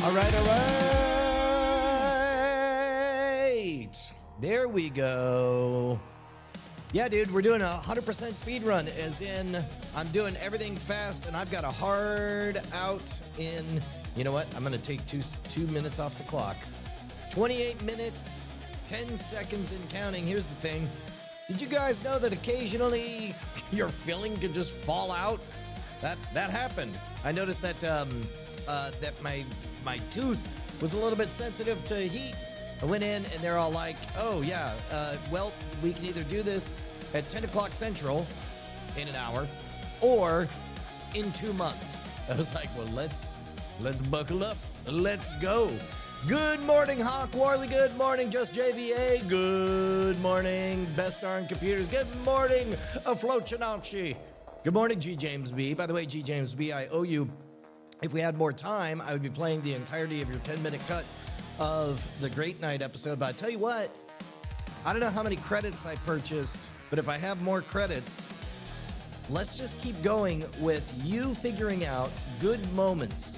All right, all right. There we go. Yeah, dude, we're doing a 100% speed run, as in I'm doing everything fast, and I've got a hard out in, you know what? I'm going to take two minutes off the clock. 28 minutes, 10 seconds and counting. Here's the thing. Did you guys know that occasionally your filling could just fall out? That happened. I noticed that that my tooth was a little bit sensitive to heat. I went in and they're all like, oh yeah, well, we can either do this at 10 o'clock Central in an hour or in 2 months. I was like, well, let's buckle up. Let's go. Good morning, Hawk Warley. Good morning, Just JVA. Good morning, Best Darn Computers. Good morning, Aflochinachi. Good morning, G. James B. By the way, G. James B, I owe you. If we had more time, I would be playing the entirety of your 10-minute cut of the Great Night episode. But I tell you what, I don't know how many credits I purchased, but if I have more credits, let's just keep going with you figuring out good moments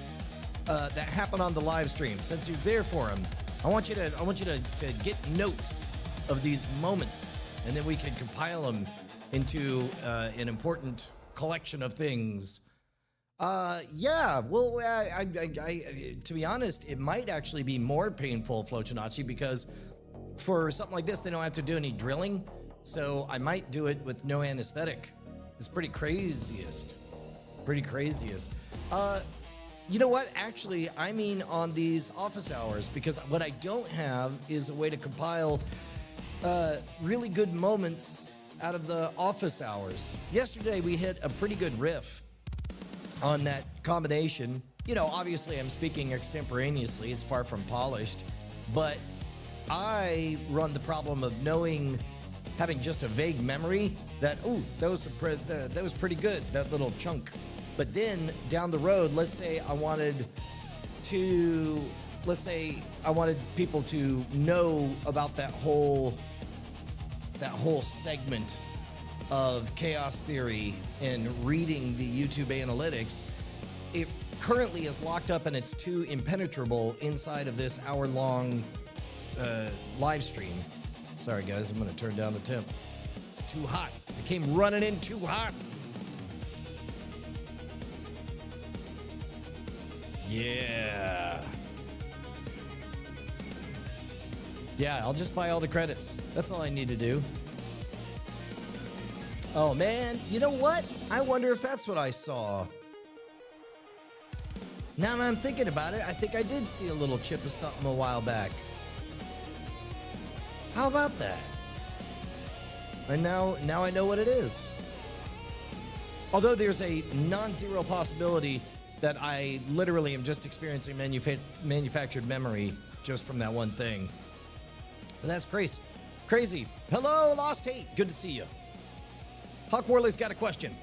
that happen on the live stream. Since you're there for them, I want you to get notes of these moments, and then we can compile them into an important collection of things. Yeah, well, to be honest, it might actually be more painful, Flochinachi, because for something like this, they don't have to do any drilling, so I might do it with no anesthetic. It's pretty craziest. You know what? Actually, I mean on these office hours, because what I don't have is a way to compile really good moments out of the office hours. Yesterday, we hit a pretty good riff on that combination. You know, obviously I'm speaking extemporaneously, it's far from polished, but I run the problem of having just a vague memory that, oh, that was pretty good, that little chunk. But then down the road, let's say I wanted people to know about that whole segment of chaos theory and reading the YouTube analytics. It currently is locked up and it's too impenetrable inside of this hour-long live stream. Sorry guys, I'm gonna turn down the temp. It's too hot. It came running in too hot. Yeah. Yeah, I'll just buy all the credits. That's all I need to do. Oh man, you know what? I wonder if that's what I saw. Now that I'm thinking about it, I think I did see a little chip of something a while back. How about that? And now I know what it is. Although there's a non-zero possibility that I literally am just experiencing manufactured memory just from that one thing. But that's crazy. Hello, Lost Hate. Good to see you. Hawk Warley's got a question.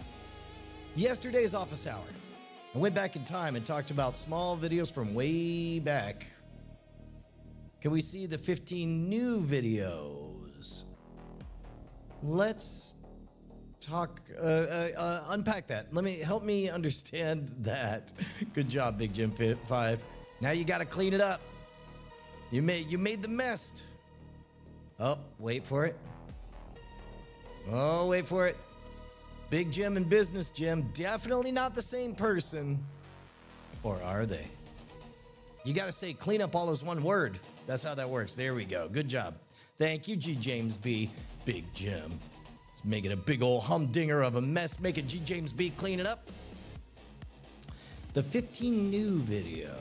Yesterday's office hour, I went back in time and talked about small videos from way back. Can we see the 15 new videos? Let's talk, unpack that. Help me understand that. Good job, Big Jim 5. Now you got to clean it up. You made the mess. Oh, wait for it. Oh, wait for it. Big Jim and Business Jim, definitely not the same person. Or are they? You got to say clean up all as one word. That's how that works. There we go. Good job. Thank you, G. James B. Big Jim. He's making a big old humdinger of a mess, making G. James B. clean it up. The 15 new video.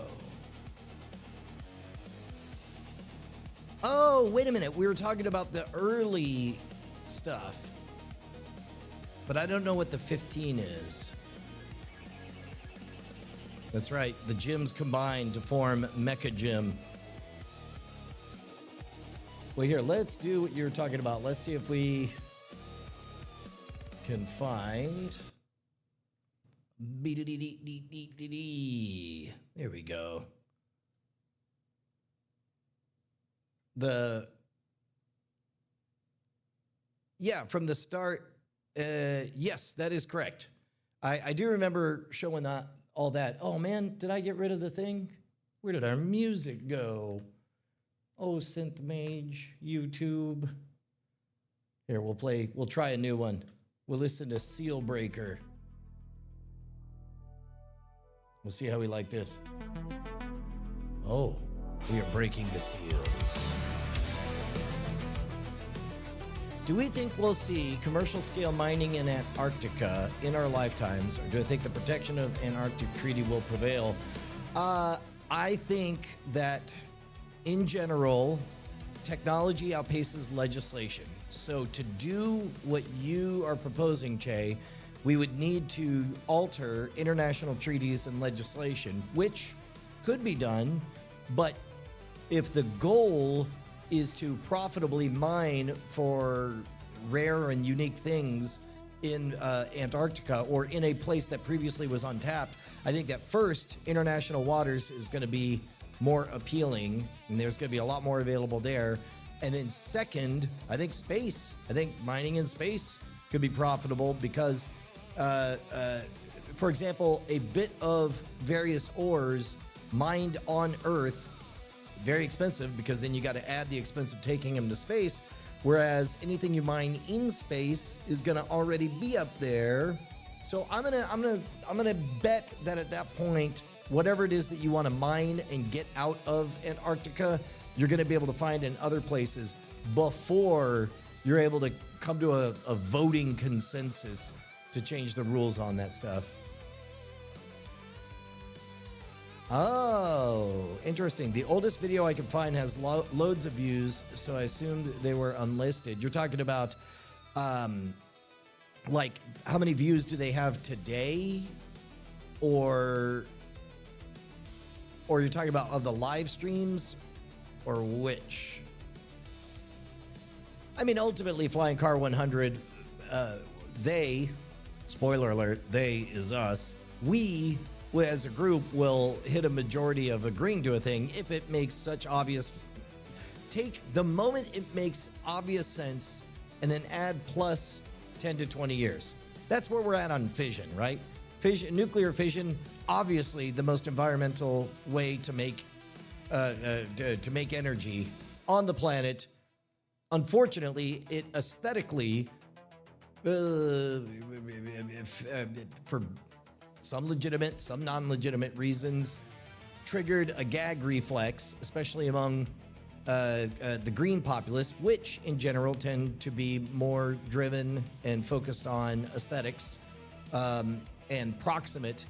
Oh, wait a minute. We were talking about the early stuff. But I don't know what the 15 is. That's right. The gyms combined to form Mecha Gym. Well, here, let's do what you're talking about. Let's see if we can find. There we go. From the start. Yes, that is correct. I do remember showing all that. Oh man, did I get rid of the thing? Where did our music go? Oh, Synth Mage, YouTube. Here, we'll try a new one. We'll listen to Seal Breaker. We'll see how we like this. Oh, we are breaking the seals. Do we think we'll see commercial scale mining in Antarctica in our lifetimes, or do I think the protection of Antarctic Treaty will prevail? I think that in general, technology outpaces legislation. So to do what you are proposing, Che, we would need to alter international treaties and legislation, which could be done, but if the goal is to profitably mine for rare and unique things in Antarctica or in a place that previously was untapped, I think that first, international waters is going to be more appealing, and there's going to be a lot more available there. And then second, I think space. I think mining in space could be profitable because, for example, a bit of various ores mined on Earth, very expensive because then you got to add the expense of taking them to space. Whereas anything you mine in space is going to already be up there. So I'm gonna bet that at that point, whatever it is that you want to mine and get out of Antarctica, you're going to be able to find in other places before you're able to come to a voting consensus to change the rules on that stuff. Oh, interesting. The oldest video I can find has loads of views, so I assumed they were unlisted. You're talking about, like, how many views do they have today? Or you're talking about of the live streams? Or which? I mean, ultimately, Flying Car 100, they, spoiler alert, they is us, we, as a group, will hit a majority of agreeing to a thing if it makes such obvious... Take the moment it makes obvious sense and then add plus 10 to 20 years. That's where we're at on fission, right? Fission, nuclear fission, obviously the most environmental way to make energy on the planet. Unfortunately, it aesthetically, for some legitimate, some non-legitimate reasons, triggered a gag reflex, especially among the green populace, which in general tend to be more driven and focused on aesthetics and proximate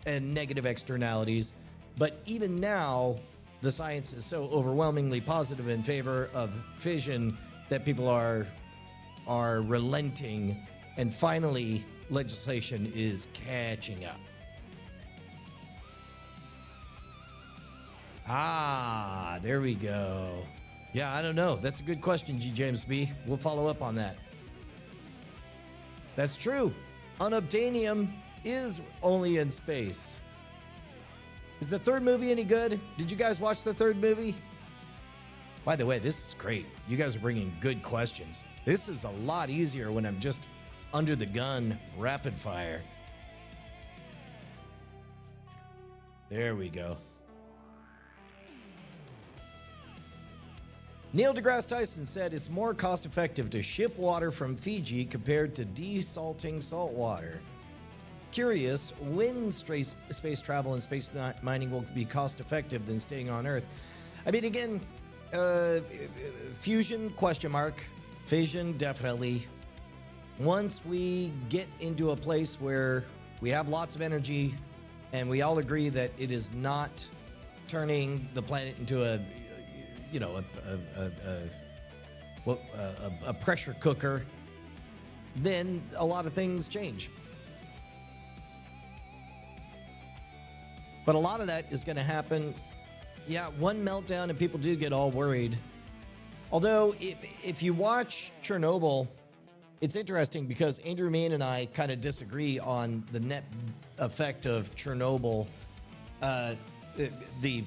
and negative externalities. But even now, the science is so overwhelmingly positive in favor of fission that people are relenting, and finally legislation is catching up. Ah, there we go. Yeah, I don't know. That's a good question, G. James B. We'll follow up on that. That's true. Unobtainium is only in space. Is the third movie any good? Did you guys watch the third movie? By the way, this is great. You guys are bringing good questions. This is a lot easier when I'm just under the gun, rapid fire. There we go. Neil deGrasse Tyson said it's more cost effective to ship water from Fiji compared to desalting salt water. Curious when space travel and space mining will be cost effective than staying on Earth. I mean, again, fusion, question mark. Fission, definitely. Once we get into a place where we have lots of energy and we all agree that it is not turning the planet into a pressure cooker, then a lot of things change. But a lot of that is going to happen. Yeah, one meltdown and people do get all worried. Although, if you watch Chernobyl, it's interesting because Andrew Main and I kind of disagree on the net effect of Chernobyl. The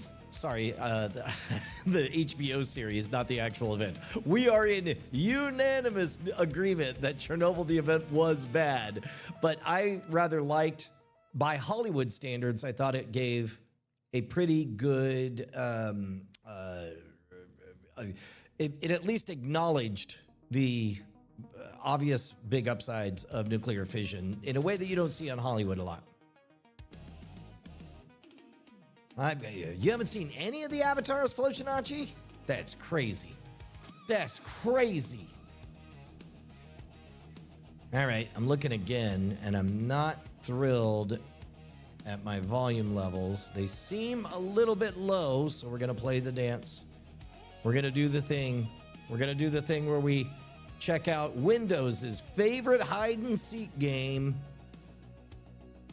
HBO series, not the actual event. We are in unanimous agreement that Chernobyl, the event, was bad. But I rather liked, by Hollywood standards, I thought it gave a pretty good, it at least acknowledged the obvious big upsides of nuclear fission in a way that you don't see on Hollywood a lot. You haven't seen any of the avatars, Flochinachi? That's crazy. That's crazy. All right, I'm looking again, and I'm not thrilled at my volume levels. They seem a little bit low, so we're going to play the dance. We're going to do the thing. We're going to do the thing where we check out Windows' favorite hide-and-seek game.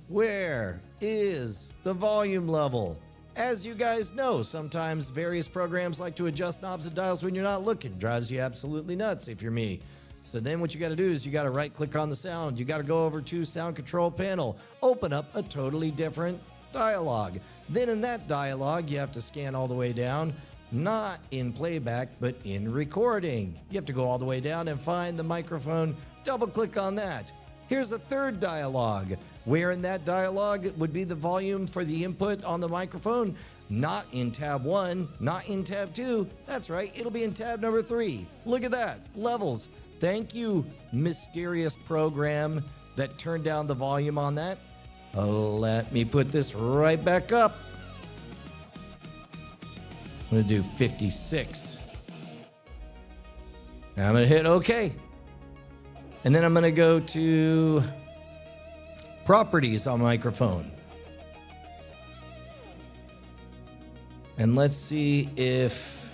Where is the volume level? As you guys know, sometimes various programs like to adjust knobs and dials when you're not looking. Drives you absolutely nuts if you're me. So then what you got to do is you got to right-click on the sound. You got to go over to Sound Control Panel. Open up a totally different dialogue. Then in that dialogue, you have to scan all the way down. Not in playback, but in recording. You have to go all the way down and find the microphone. Double-click on that. Here's a third dialogue. Where in that dialogue would be the volume for the input on the microphone? Not in tab 1, not in tab 2. That's right, it'll be in tab number 3. Look at that, levels. Thank you, mysterious program that turned down the volume on that. Let me put this right back up. I'm gonna do 56. Now I'm gonna hit OK. And then I'm gonna go to properties on microphone. And let's see if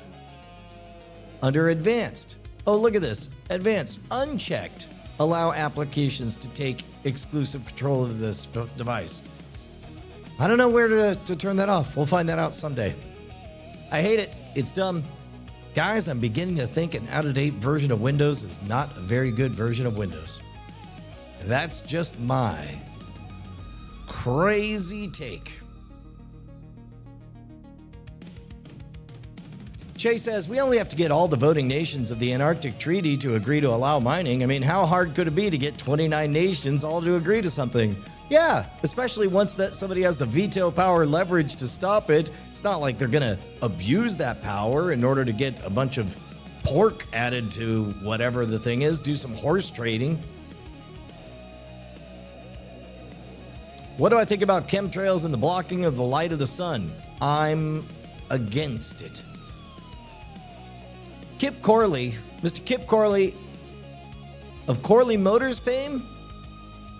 under advanced. Oh, look at this. Advanced, unchecked. Allow applications to take exclusive control of this device. I don't know where to turn that off. We'll find that out someday. I hate it. It's dumb. Guys, I'm beginning to think an out-of-date version of Windows is not a very good version of Windows. That's just my crazy take. Che says, we only have to get all the voting nations of the Antarctic Treaty to agree to allow mining. I mean, how hard could it be to get 29 nations all to agree to something? Yeah, especially once that somebody has the veto power leverage to stop it. It's not like they're going to abuse that power in order to get a bunch of pork added to whatever the thing is, do some horse trading. What do I think about chemtrails and the blocking of the light of the sun? I'm against it. Kip Corley, Mr. Kip Corley of Corley Motors fame?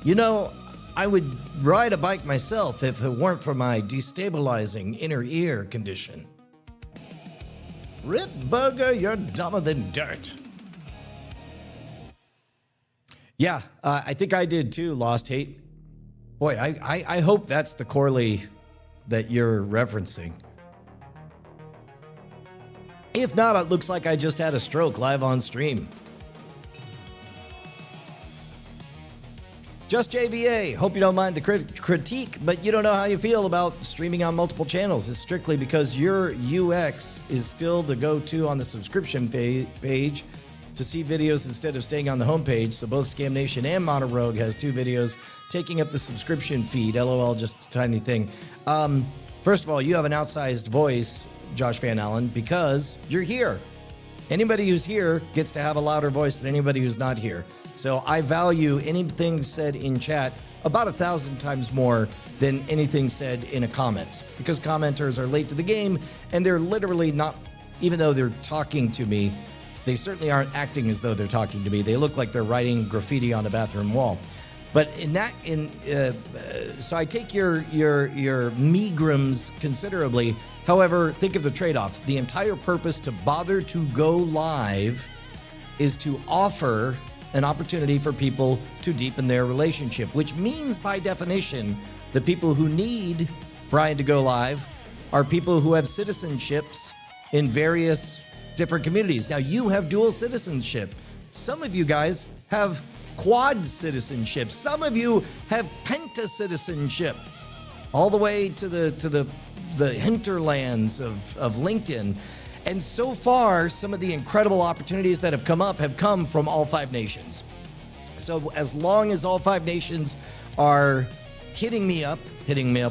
You know, I would ride a bike myself if it weren't for my destabilizing inner ear condition. Rip Burger, you're dumber than dirt. Yeah, I think I did too, Lost Hate. Boy, I hope that's the Corley that you're referencing. If not, it looks like I just had a stroke live on stream. Just JVA, hope you don't mind the critique, but you don't know how you feel about streaming on multiple channels. It's strictly because your UX is still the go-to on the subscription page to see videos instead of staying on the homepage. So both Scam Nation and Mono Rogue has 2 videos taking up the subscription feed. LOL, just a tiny thing. First of all, you have an outsized voice, Josh Van Allen, because you're here. Anybody who's here gets to have a louder voice than anybody who's not here. So I value anything said in chat about 1,000 times more than anything said in a comments, because commenters are late to the game and they're literally not, even though they're talking to me, they certainly aren't acting as though they're talking to me. They look like they're writing graffiti on a bathroom wall. But so I take your meagrums considerably. However, think of the trade-off. The entire purpose to bother to go live is to offer an opportunity for people to deepen their relationship, which means by definition, the people who need Brian to go live are people who have citizenships in various different communities. Now, you have dual citizenship. Some of you guys have quad citizenship. Some of you have penta citizenship, all the way to the hinterlands of LinkedIn. And so far, some of the incredible opportunities that have come from all 5 nations. So as long as all 5 nations are hitting me up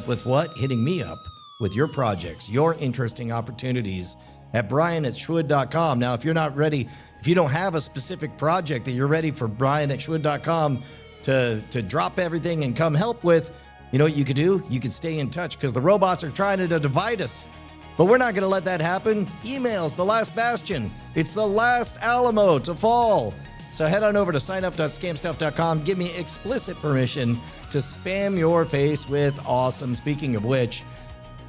with what? Hitting me up with your projects, your interesting opportunities at brian@schwood.com. Now, if you're not ready, if you don't have a specific project that you're ready for brian@schwood.com to drop everything and come help with, you know what you could do? You could stay in touch, because the robots are trying to divide us. But we're not going to let that happen. Email's the last bastion. It's the last Alamo to fall. So head on over to signup.scamstuff.com. Give me explicit permission to spam your face with awesome. Speaking of which,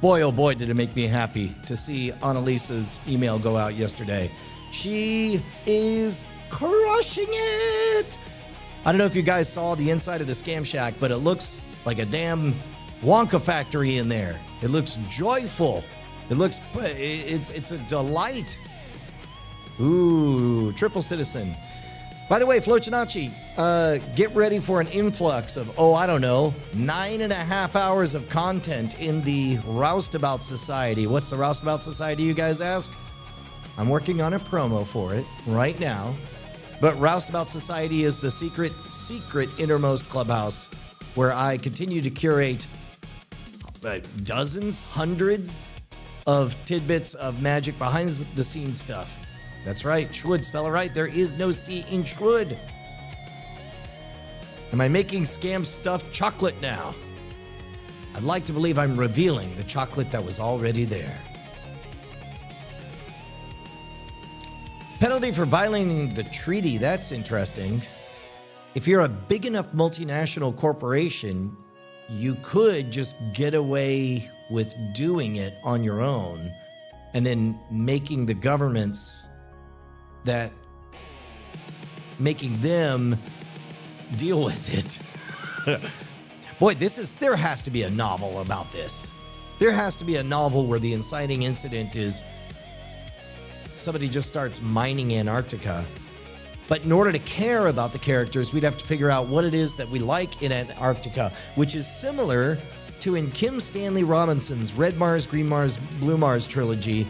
boy, oh boy, did it make me happy to see Annalisa's email go out yesterday. She is crushing it. I don't know if you guys saw the inside of the Scam Shack, but it looks like a damn Wonka factory in there. It looks joyful. It's a delight. Ooh, triple citizen. By the way, Flocinaci, get ready for an influx of, 9.5 hours of content in the Roustabout Society. What's the Roustabout Society, you guys ask? I'm working on a promo for it right now. But Roustabout Society is the secret innermost clubhouse where I continue to curate dozens, hundreds of tidbits of magic behind the scenes stuff. That's right, Schwood, spell it right. There is no C in Schwood. Am I making scam stuffed chocolate now? I'd like to believe I'm revealing the chocolate that was already there. Penalty for violating the treaty, that's interesting. If you're a big enough multinational corporation, you could just get away with doing it on your own and then making the governments making them deal with it. Boy, there has to be a novel about this. There has to be a novel where the inciting incident is somebody just starts mining Antarctica. But in order to care about the characters, we'd have to figure out what it is that we like in Antarctica, which is similar to in Kim Stanley Robinson's Red Mars, Green Mars, Blue Mars trilogy.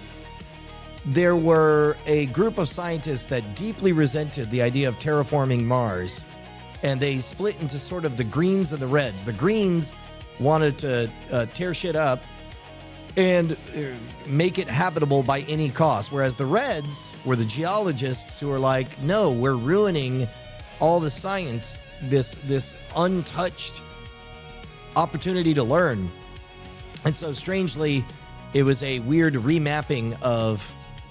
There were a group of scientists that deeply resented the idea of terraforming Mars, and they split into sort of the greens and the reds. The greens wanted to tear shit up and make it habitable by any cost, whereas the reds were the geologists who were like, no, we're ruining all the science, this untouched opportunity to learn. And so strangely, it was a weird remapping of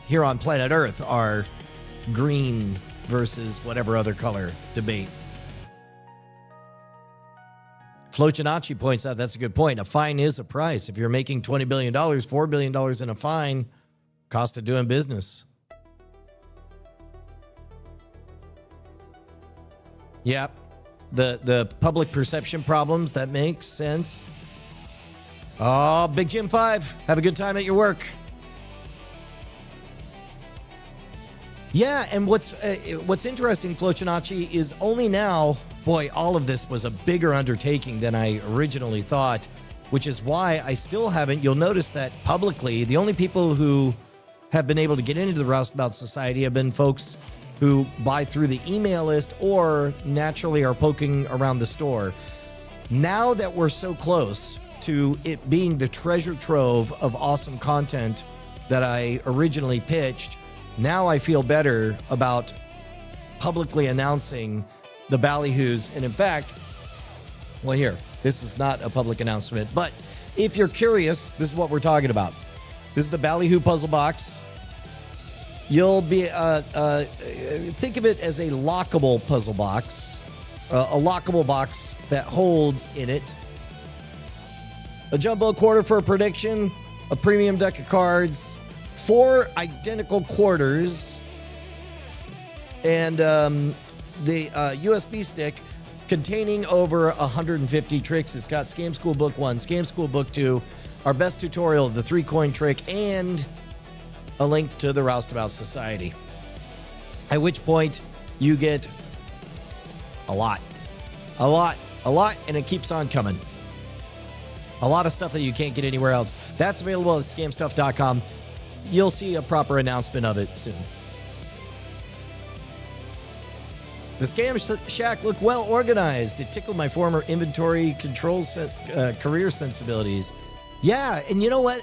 here on planet Earth, our green versus whatever other color debate. Flocinaci points out that's a good point. A fine is a price. If you're making $20 billion, $4 billion in a fine, cost of doing business. Yep. The public perception problems, that makes sense. Oh, Big Jim 5, have a good time at your work. Yeah, and what's interesting, Flocinaci, is only now, boy, all of this was a bigger undertaking than I originally thought, which is why I still haven't. You'll notice that publicly, the only people who have been able to get into the Roustabout Society have been folks who buy through the email list or naturally are poking around the store. Now that we're so close to it being the treasure trove of awesome content that I originally pitched, now I feel better about publicly announcing the ballyhoos. And in fact, well, here, this is not a public announcement, but if you're curious, this is what we're talking about. This is the ballyhoo puzzle box. You'll be, think of it as a lockable puzzle box, a lockable box that holds in it a jumbo quarter for a prediction, a premium deck of cards, 4 identical quarters, and the USB stick containing over 150 tricks. It's got Scam School Book 1, Scam School Book 2, our best tutorial, the 3-coin trick, and a link to the Roustabout Society. At which point you get a lot, and it keeps on coming. A lot of stuff that you can't get anywhere else. That's available at scamstuff.com. You'll see a proper announcement of it soon. The Scam Shack looked well organized. It tickled my former inventory control career sensibilities. Yeah, and you know what?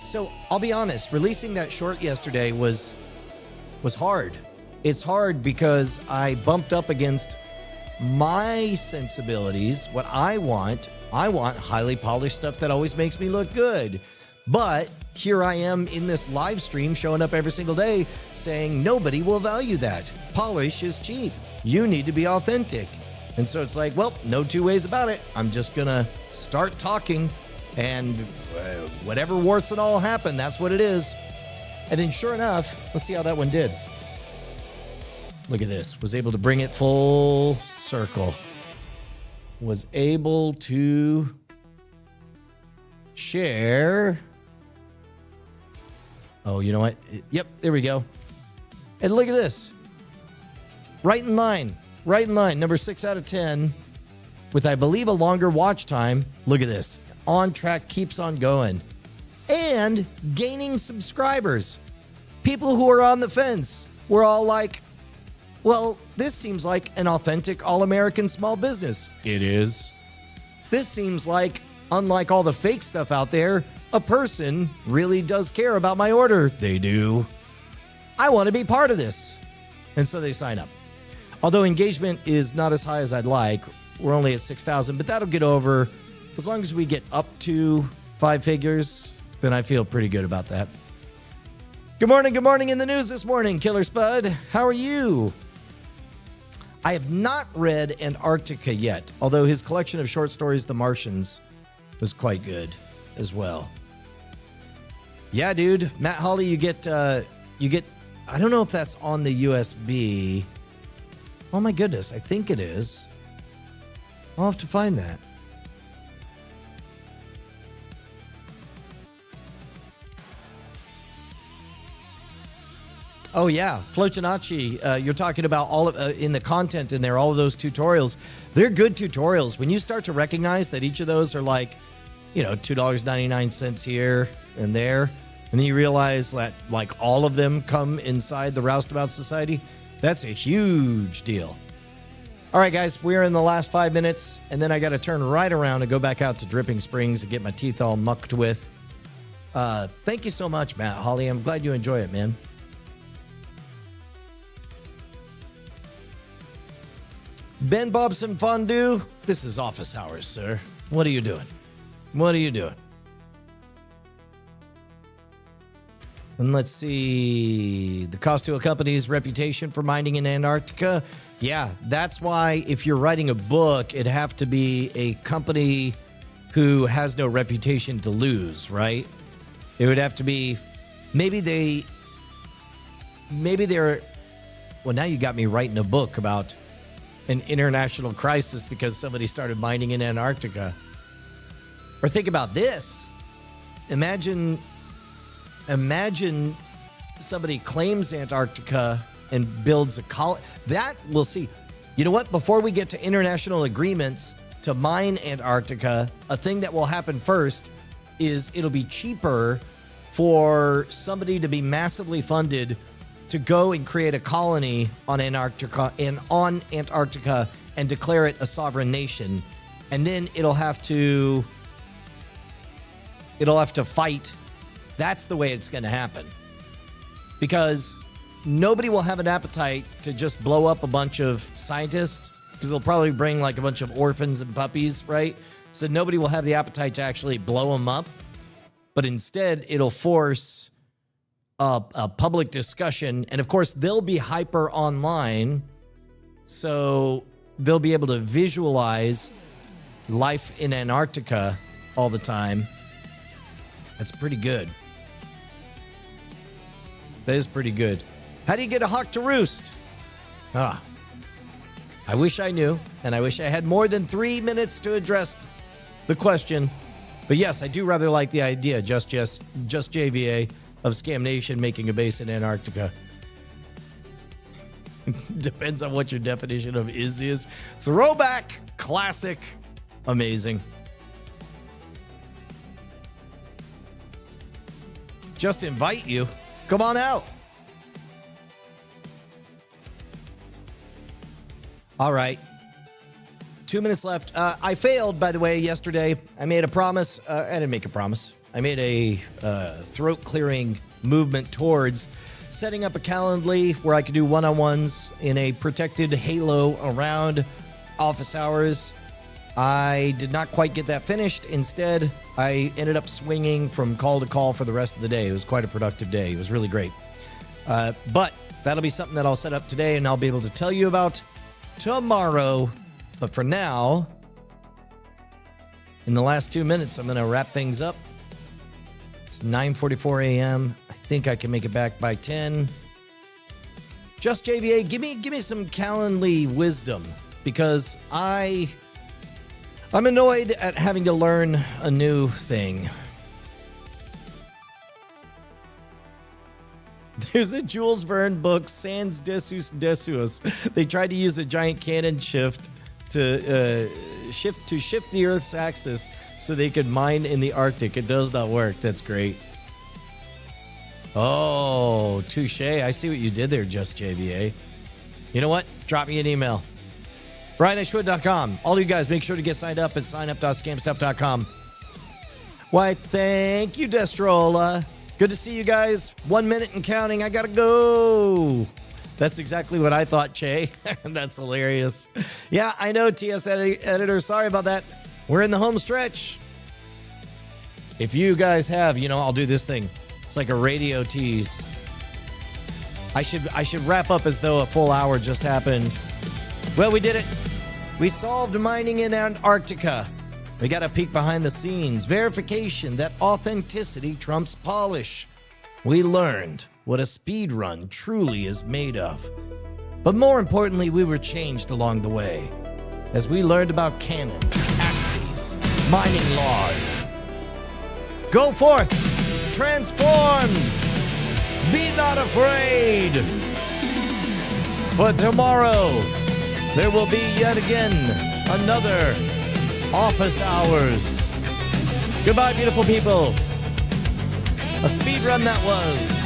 So I'll be honest, releasing that short yesterday was hard. It's hard because I bumped up against my sensibilities, what I want. I want highly polished stuff that always makes me look good. But here I am in this live stream showing up every single day saying nobody will value that. Polish is cheap. You need to be authentic. And so it's like, well, no two ways about it. I'm just going to start talking and whatever warts and all happen, that's what it is. And then sure enough, let's see how that one did. Look at this. Was able to bring it full circle. Was able to share. Oh, you know what? Yep, there we go. And look at this. Right in line. Right in line. Number 6 out of 10. With, I believe, a longer watch time. Look at this. On track, keeps on going. And gaining subscribers. People who are on the fence. We're all like, well, this seems like an authentic all-American small business. It is. This seems like, unlike all the fake stuff out there, a person really does care about my order. They do. I want to be part of this. And so they sign up. Although engagement is not as high as I'd like. We're only at 6,000, but that'll get over. As long as we get up to 5 figures, then I feel pretty good about that. Good morning in the news this morning, Killer Spud. How are you? I have not read Antarctica yet, although his collection of short stories, The Martians, was quite good as well. Yeah, dude. Matt Hawley, you get, I don't know if that's on the USB. Oh my goodness, I think it is. I'll have to find that. Oh yeah, Flocinaci, you're talking about all of in the content in there, all of those tutorials. They're good tutorials. When you start to recognize that each of those are like, $2.99 here and there, and then you realize that like all of them come inside the Roustabout Society, that's a huge deal. All right, guys, we're in the last 5 minutes, and then I got to turn right around and go back out to Dripping Springs and get my teeth all mucked with. Thank you so much, Matt Hawley. I'm glad you enjoy it, man. Ben Bobson Fondue, this is office hours, sir. What are you doing? What are you doing? And let's see. The cost to a company's reputation for mining in Antarctica. Yeah, that's why if you're writing a book, it'd have to be a company who has no reputation to lose, right? It would have to be, maybe they're, well, now you got me writing a book about an international crisis because somebody started mining in Antarctica. Or think about this. Imagine somebody claims Antarctica and builds a colony. That we'll see. You know what? Before we get to international agreements to mine Antarctica, a thing that will happen first is it'll be cheaper for somebody to be massively funded to go and create a colony on Antarctica and declare it a sovereign nation. And then it'll have to fight. That's the way it's going to happen. Because nobody will have an appetite to just blow up a bunch of scientists, because they'll probably bring like a bunch of orphans and puppies, right? So nobody will have the appetite to actually blow them up. But instead, it'll force a public discussion. And of course, they'll be hyper online. So they'll be able to visualize life in Antarctica all the time. That's pretty good. That is pretty good. How do you get a hawk to roost? I wish I knew, and I wish I had more than 3 minutes to address the question. But yes, I do rather like the idea, just JVA, of Scam Nation making a base in Antarctica. Depends on what your definition of is. Throwback, classic, amazing. Just invite you. Come on out. All right. 2 minutes left. I failed, by the way, yesterday. I made a promise. I didn't make a promise. I made a throat-clearing movement towards setting up a Calendly where I could do one-on-ones in a protected halo around office hours. I did not quite get that finished. Instead, I ended up swinging from call to call for the rest of the day. It was quite a productive day. It was really great. But that'll be something that I'll set up today and I'll be able to tell you about tomorrow. But for now, in the last 2 minutes, I'm going to wrap things up. It's 9:44 a.m. I think I can make it back by 10. Just JVA, give me some Calendly wisdom, because I'm annoyed at having to learn a new thing. There's a Jules Verne book, Sans Desus Desus. They tried to use a giant cannon shift to shift the Earth's axis so they could mine in the Arctic. It does not work. That's great. Oh, touche. I see what you did there, Just JVA. You know what? Drop me an email. Brian@Schwood.com. All you guys, make sure to get signed up at signup.scamstuff.com. Why, thank you, Destrola. Good to see you guys. 1 minute and counting. I gotta go. That's exactly what I thought, Che. That's hilarious. Yeah, I know, TS editor. Sorry about that. We're in the home stretch. If you guys have, I'll do this thing. It's like a radio tease. I should wrap up as though a full hour just happened. Well, we did it. We solved mining in Antarctica. We got a peek behind the scenes. Verification that authenticity trumps polish. We learned what a speed run truly is made of. But more importantly, we were changed along the way as we learned about cannons, axes, mining laws. Go forth, transformed. Be not afraid. For tomorrow, there will be yet again another office hours. Goodbye, beautiful people. A speed run that was.